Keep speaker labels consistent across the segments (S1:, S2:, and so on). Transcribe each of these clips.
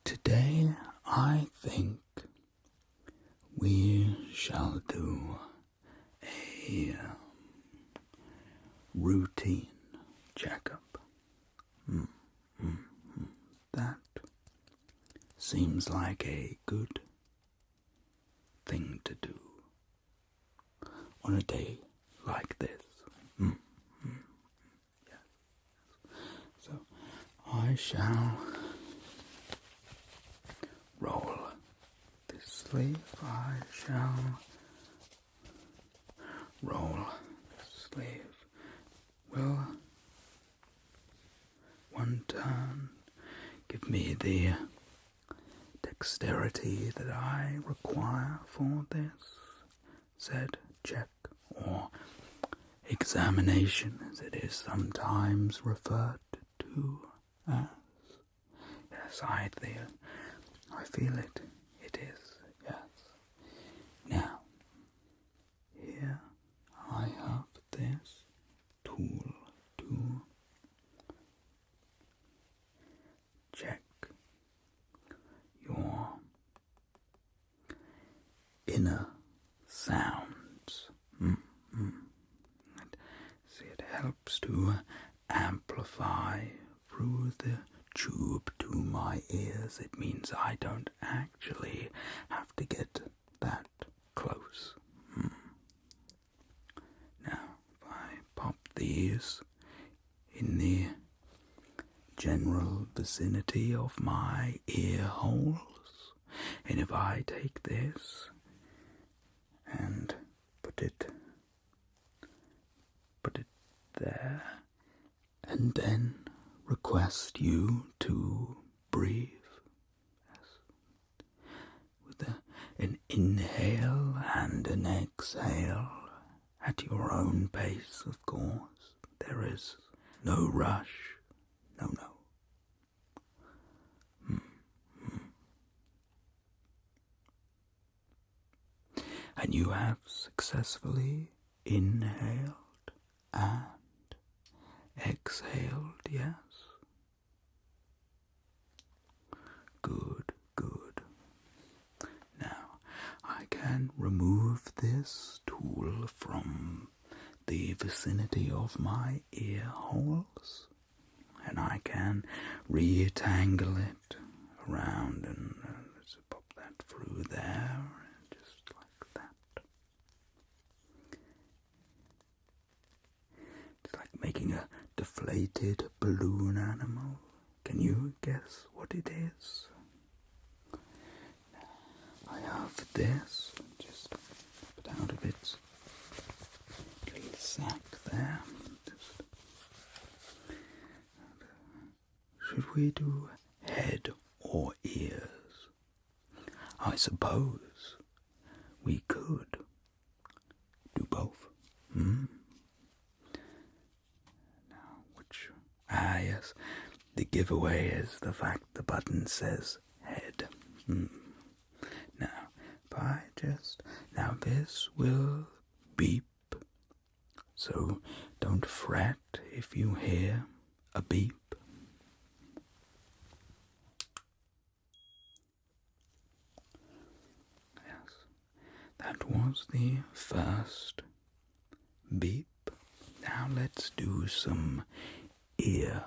S1: Today I think we shall do a routine checkup. That seems like a good thing to do on a day like this. Yes. So I shall roll this sleeve. I shall roll this sleeve. Will one turn give me the dexterity that I require for this said check or examination, as it is sometimes referred to as? Yes, I feel it. It is, yes. Now, here I have this tool to check your inner sounds. See, it helps to amplify through the tube to my ears. It means I don't actually have to get that close. Now, if I pop these in the general vicinity of my ear holes, and if I take this and put it there, and then request you to breathe, yes, with an inhale and an exhale at your own pace, of course. There is no rush. No. And you have successfully inhaled and exhaled, yes? Good. Now, I can remove this tool from the vicinity of my ear holes, and I can retangle it around and let's pop that through there, just like that. It's like making a deflated balloon animal. Can you guess what it is? I have this, just pop it out of its little sack there. Should we do head or ears? I suppose we could do both. Now, which? Yes. The giveaway is the fact the button says head. Now this will beep, so don't fret if you hear a beep. Yes, that was the first beep. Now let's do some ear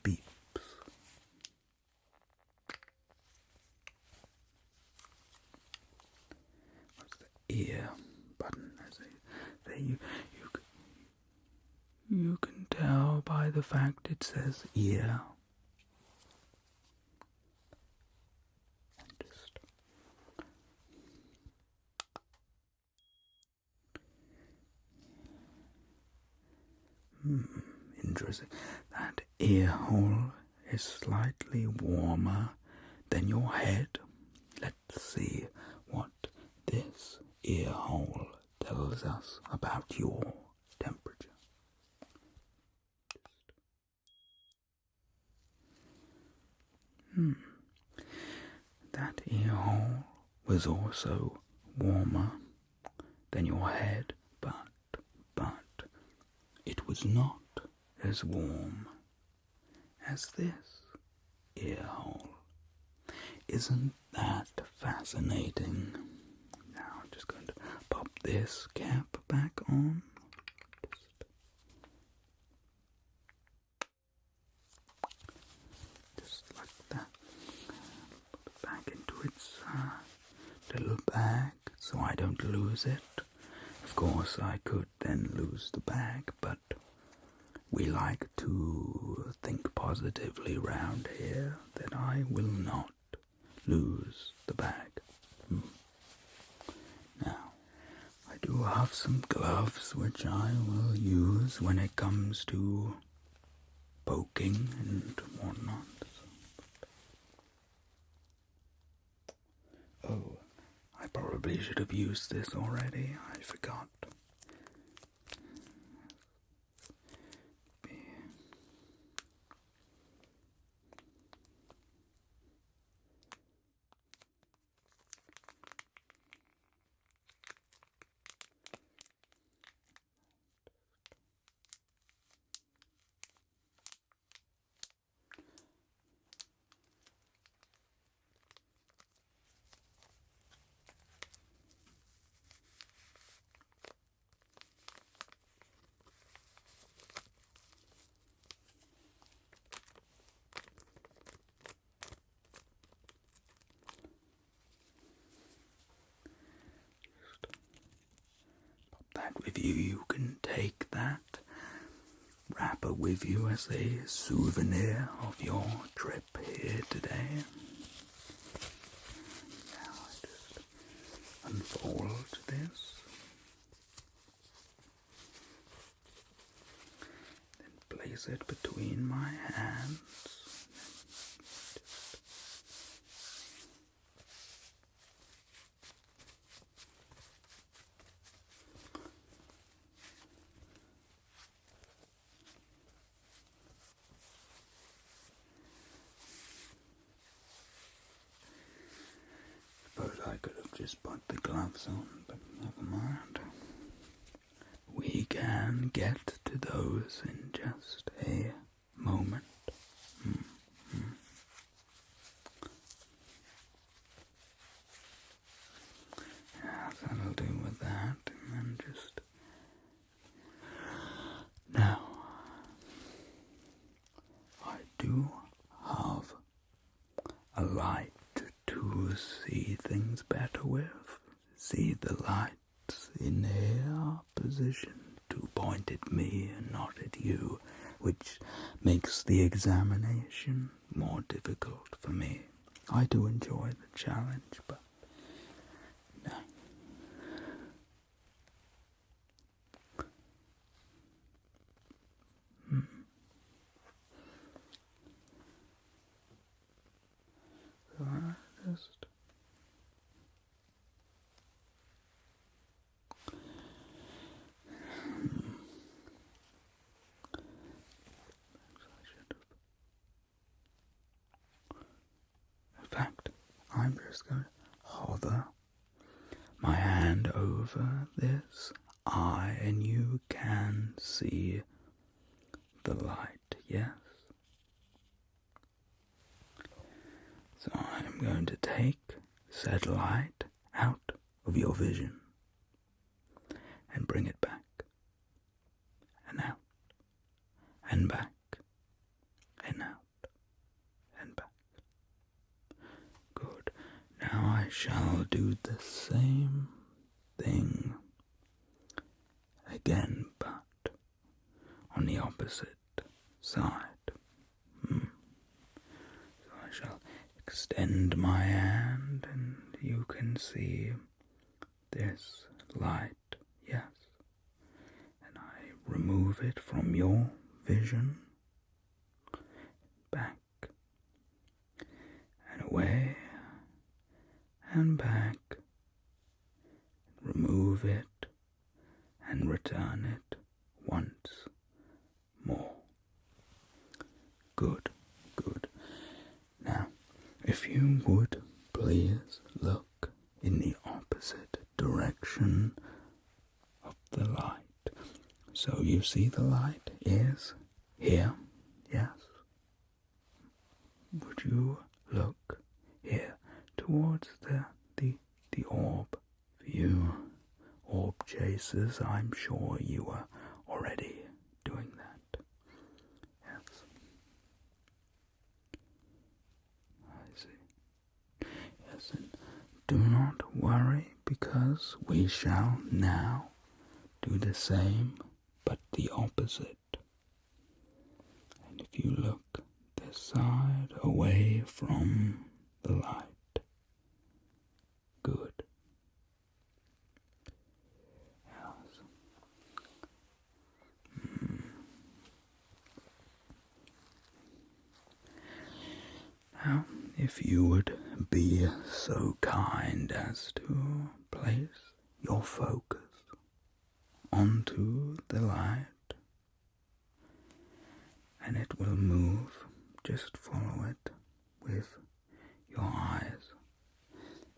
S1: beeps. What's the ear button? You can tell by the fact it says ear. Interesting. That ear hole is slightly warmer than your head. Let's see what this ear hole tells us about your temperature. That ear hole was also warmer than your head, but it was not as warm as this. ear hole. Isn't that fascinating? Now I'm just going to pop this cap back on. Just like that. Put it back into its little bag so I don't lose it. Of course, I could then lose the bag, but we like to think positively round here that I will not lose the bag. Now, I do have some gloves which I will use when it comes to poking and whatnot. Oh, I probably should have used this already. I forgot. That with you, you can take that wrapper with you as a souvenir of your trip here today. Now I just unfold this, then place it between my hands. Suppose I could have just put the gloves on, but never mind. We can get to those in just a moment. Yeah, that'll do with that, and then just... Now, I do have a light to see things better with. See the lights in here positioned to point at me and not at you, which makes the examination more difficult for me. I do enjoy the challenge, but no. So I just... In fact, I'm just going to hover my hand over this eye and you can see the light, yes? So I'm going to take said light out of your vision and bring it back and out and back and out and back. Good. Now I shall do the same thing again, but on the opposite side. So I shall extend my hand and you can see this light, yes. And I remove it from your vision, back and away and back, remove it and return it once more. Good, good. Now, if you would please look in the opposite direction of the light. So you see the light is here, yes? would you look here towards the orb? For you orb chasers, I'm sure you are already doing that. Yes. I see. Yes, and do not worry, because we shall now do the same, but the opposite. And if you look this side, away from the light. Good. Yes. Now, if you would be so kind as to place your focus onto the light, and it will move. Just follow it with your eyes.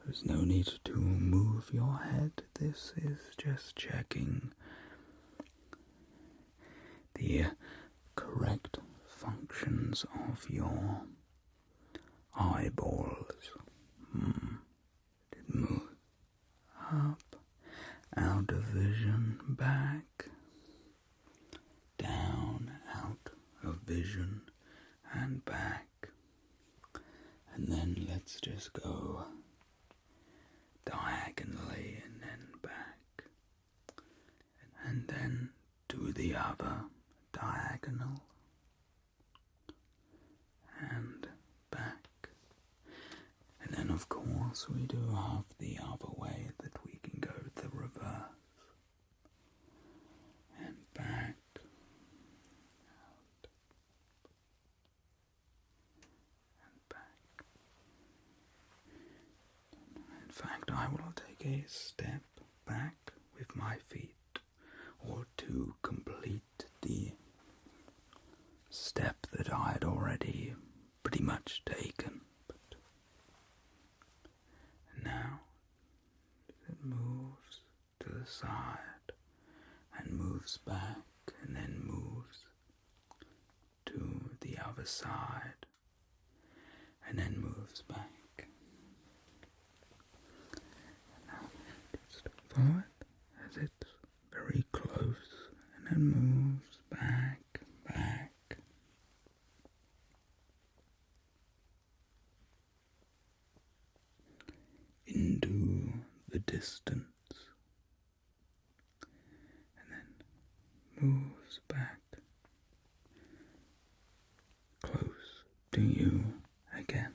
S1: There's no need to move your head. This is just checking the correct functions of your eyeballs. It moves up, out of vision, back, down, out of vision, and back. And then let's just go diagonally and then back. And then to the other diagonal and back. And then of course we do have the other way that we can go the reverse. And back. Out. And back. In fact, I will take a step back with my feet, or to complete the step that I had already pretty much taken. But now it moves to the side and moves back and then moves to the other side and then moves back. And now just follow it as it's very close and then moves back, into the distance, and then moves back close to you again.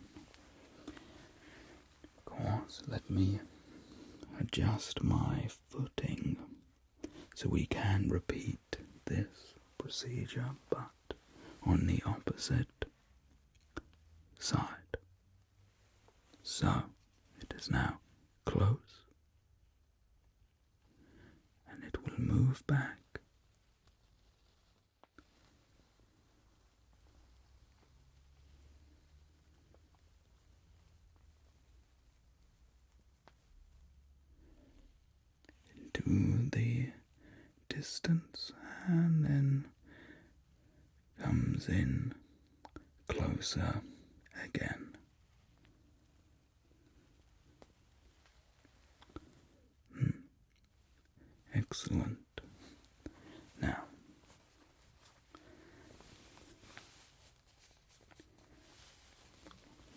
S1: Of course, let me adjust my footing so we can repeat this procedure, but on the opposite side. So, it is now close, and it will move back. Into the distance, and then comes in closer again. Excellent. Now,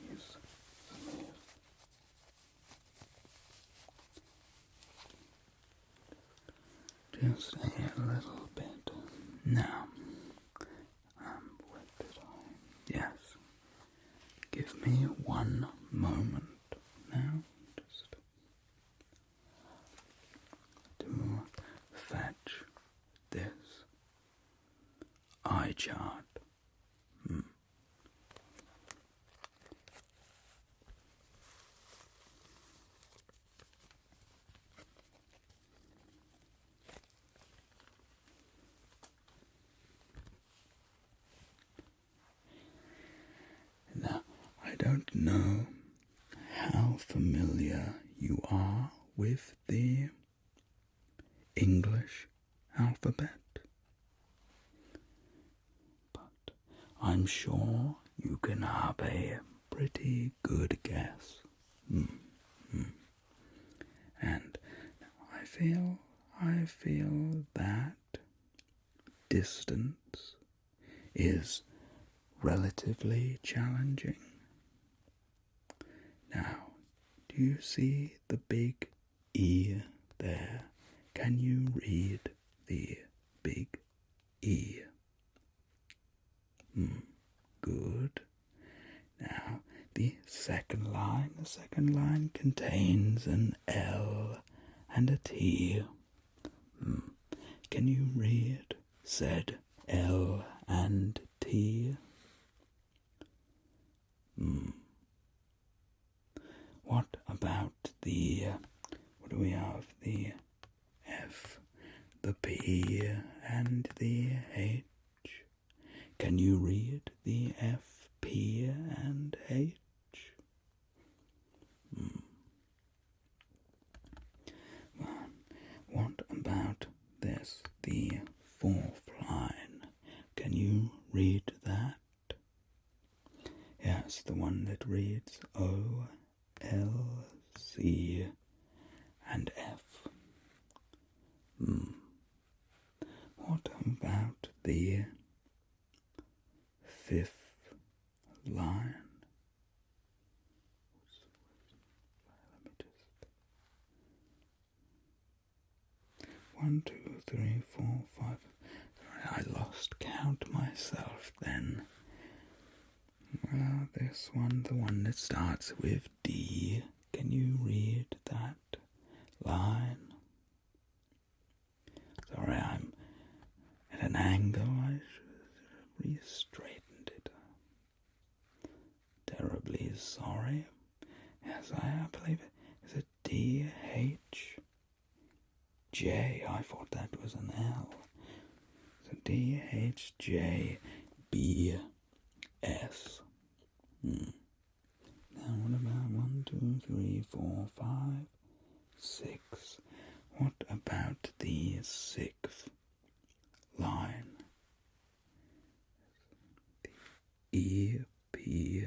S1: yes, just a little bit. Now, where did I? Yes. Give me one moment now, just to fetch this eye chart. Now, I don't know how familiar you are with the English alphabet, but I'm sure you can have a pretty good guess. And I feel that distance is relatively challenging. Now, do you see the big E there? Can you read the big E? Good. Now, the second line contains an L and a T. Can you read said L and T? What about what do we have? The F, the P, and the H. Can you read the F, P, and H? Well, what about this, the fourth line? Can you read that? Yes, the one that reads O, L, C, and F. What about the fifth line? Let me just... 1, 2, 3, 4, 5. Sorry, I lost count myself then. Well, this one, the one that starts with D. Can you read that line? Sorry, I'm at an angle. I should have re-straightened it. Terribly sorry. Yes, I believe it. Is it D, H, J? I thought that was an L. So D, H, J, B, S. Now what about 1, 2, 3, 4, 5, 6? What about the sixth line? E, P,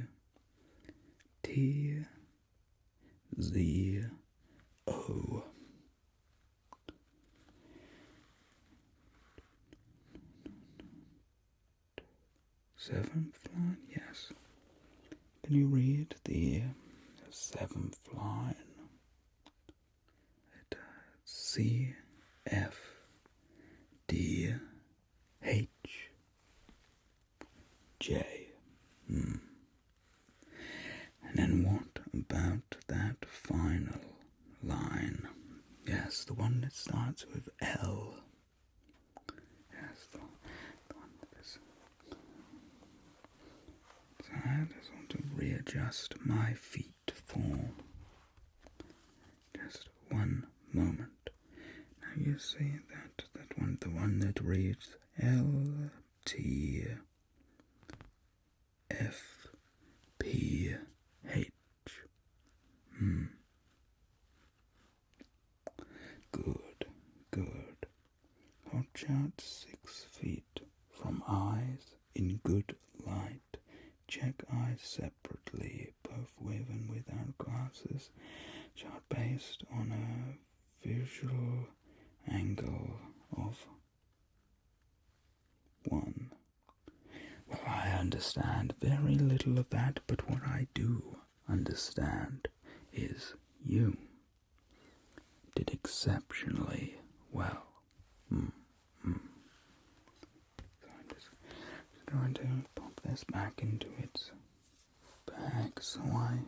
S1: T, Z, O. Seventh line? Yes. Can you read the seventh line? C, F, D, H, J. And then what about that final line? Yes, the one that starts with L. Yes, the one with this. So I just want to readjust my feet for just one moment. Now you see that one, the one that reads L, T, F, P, H. Good. Watch out 6 feet from eyes in good light. Check eyes separately, both with and without glasses. Chart based on a visual angle of 1. Well, I understand very little of that, but what I do understand is you did exceptionally well. So I'm just going to pop this back into its bag so I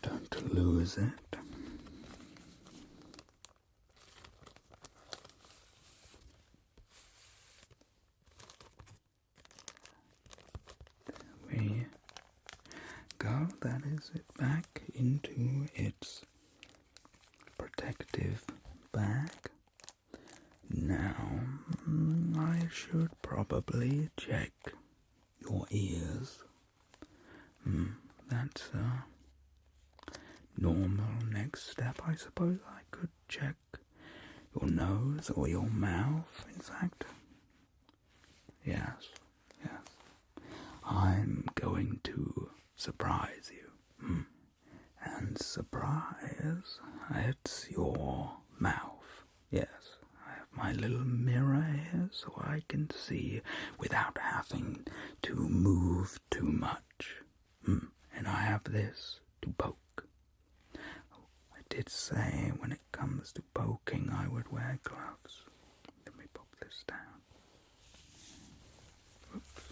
S1: don't lose it. There we go. That is it back into its protective bag. Now, I should probably check your ears. That's a normal next step. I suppose I could check your nose or your mouth. In fact, Yes, yes. I'm going to surprise you. And surprise, it's your mouth. Yes, I have my little mirror here so I can see without having to move too much. And I have this to poke. I did say when it comes to poking I would wear gloves. Let me pop this down. Oops.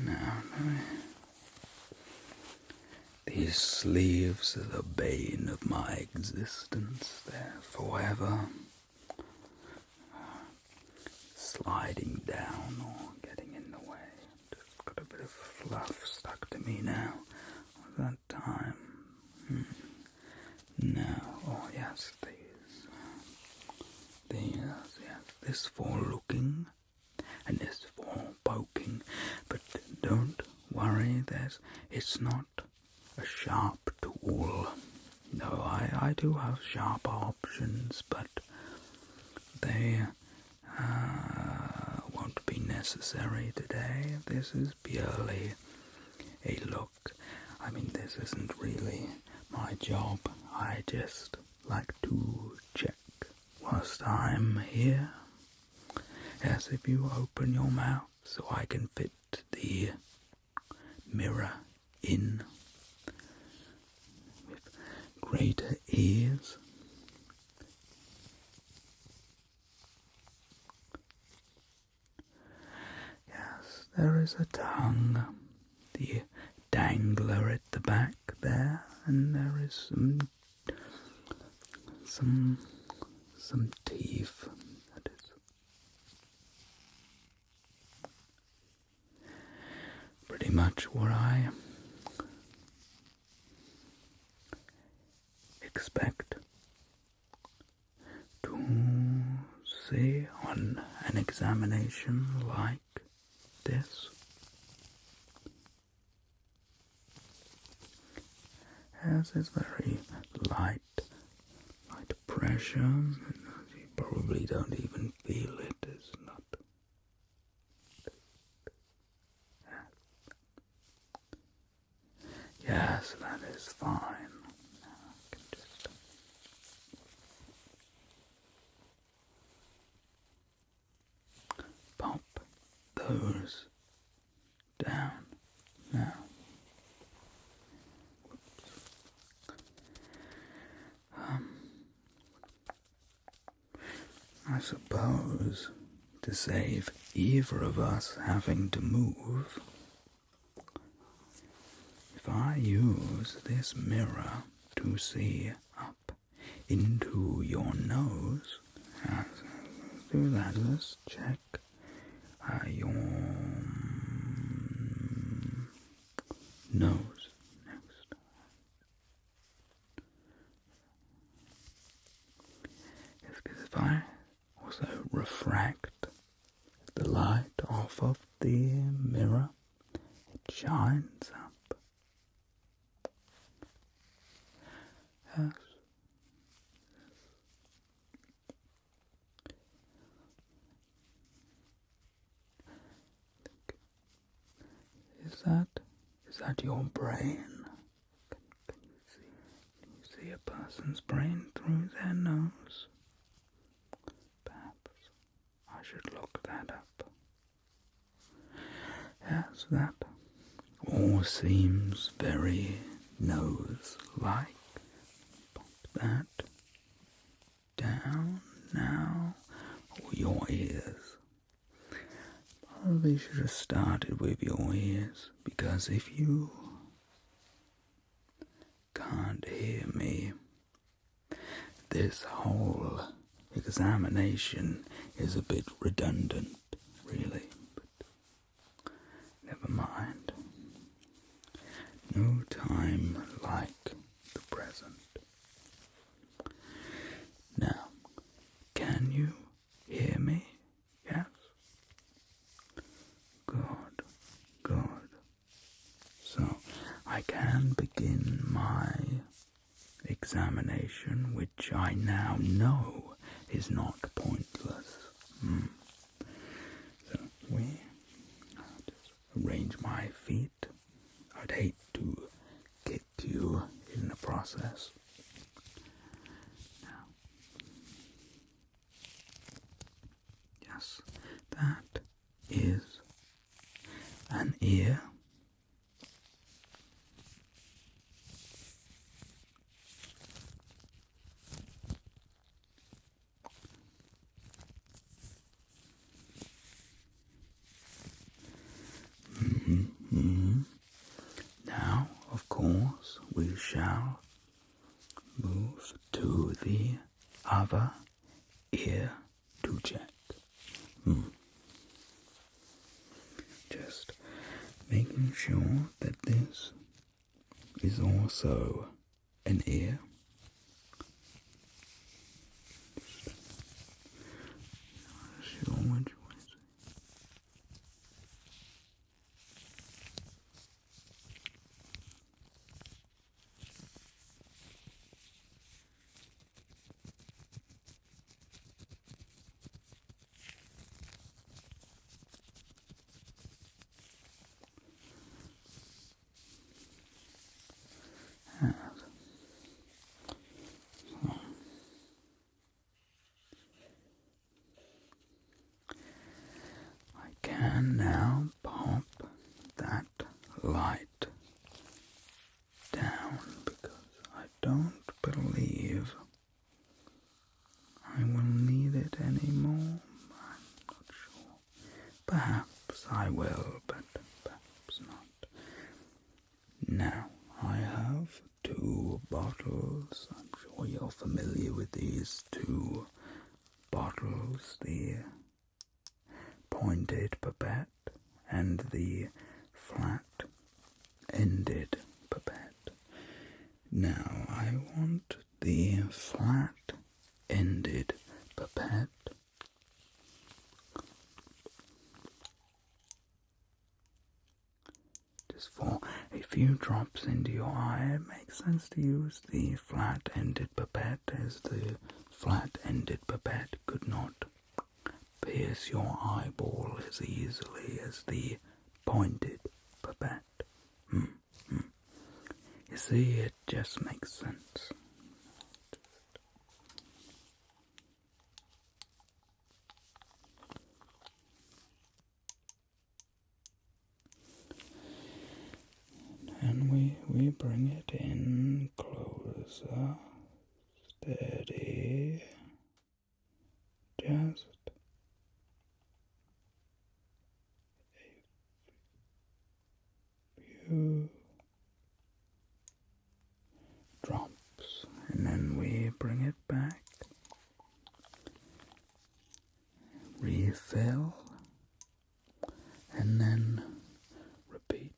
S1: Now, these sleeves are the bane of my existence. They're forever sliding down or getting in the way. Just got a bit of fluff stuck to me now. Was that time? No. Oh yes, these, yes. This for looking and this for poking. But don't worry, it's not a sharp tool. No, I do have sharp options, but they won't be necessary today. This is purely a look. I mean, this isn't really my job. I just like to check whilst I'm here. Yes, if you open your mouth so I can fit the mirror in with greater ease. Yes, there is a tongue, the dangler at the back there, and there is some teeth. That is pretty much what I expect to see on an examination like this. As it's very light pressure. You probably don't even feel it. It's not. Yes, that is fine. I can just pop those down now. I suppose to save either of us having to move, if I use this mirror to see up into your nose, do that. Let's check your nose next. Yes, because if I also refract the light off of the mirror, it shines up. Yes. Is that your brain? Can you see a person's brain through their nose? Perhaps I should look that up. Yes, that all seems very nose-like. Pop that down now. Or your ears. Probably should have started with your ears, because if you can't hear me, this whole examination is a bit redundant, really, but never mind. No time like the present. Now, can you hear me? Yes? Good. So, I can begin my examination, which I now know is not pointless. So we just arrange my feet. I'd hate to kick you in the process. Now, yes, that is an ear. Now, of course, we shall move to the other ear to check. Just making sure that this is also an ear. Sure, which way is it? I can now pop that light down because I don't believe I will need it anymore. I'm not sure. Perhaps I will, but perhaps not. Now I have two bottles. I'm sure you're familiar with these two bottles, the pointed pipette and the flat-ended pipette. Now I want the flat-ended pipette just for a few drops into your eye. It makes sense to use the flat-ended pipette, as the flat-ended pipette could not pierce your eyeball as easily as the pointed pipette. You see, it just makes sense. And we bring it in closer, steady, just a few drops, and then we bring it back, refill, and then repeat.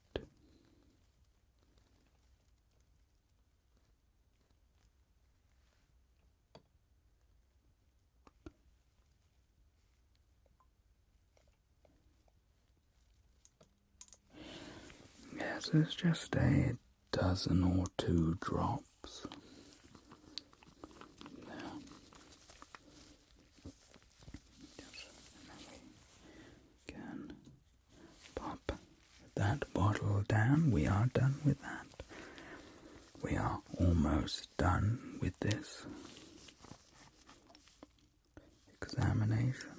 S1: Yes, it's just a dozen or two drops. There. Yes, and then we can pop that bottle down. We are done with that. We are almost done with this examination.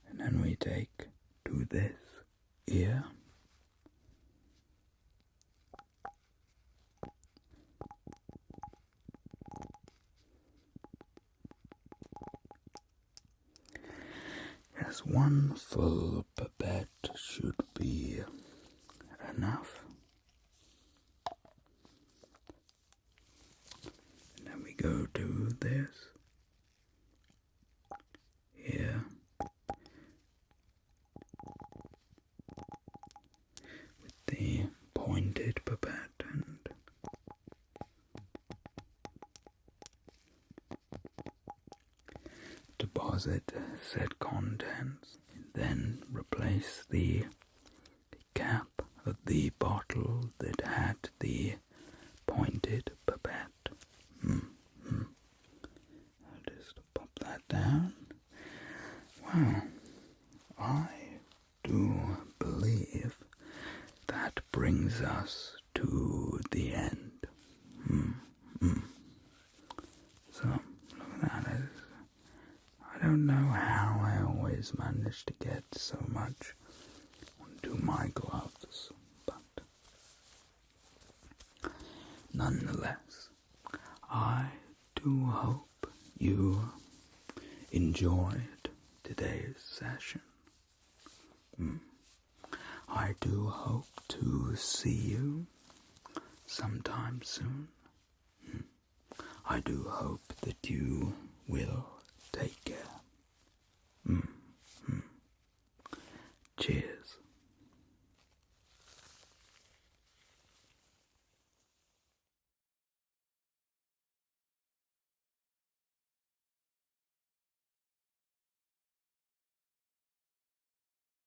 S1: And then we take to this ear. Yes, one full pipette should be enough. And then we go to this ear. The pointed pipette and deposit said contents, then replace the the bottle that had the pointed pipette. I'll just pop that down. Well, I do believe that brings us to the end. So, look at that. I don't know how I always manage to get so much onto my gloves, but nonetheless, I do hope you enjoyed today's session. I do hope to see you sometime soon. I do hope that you will take care. Cheers.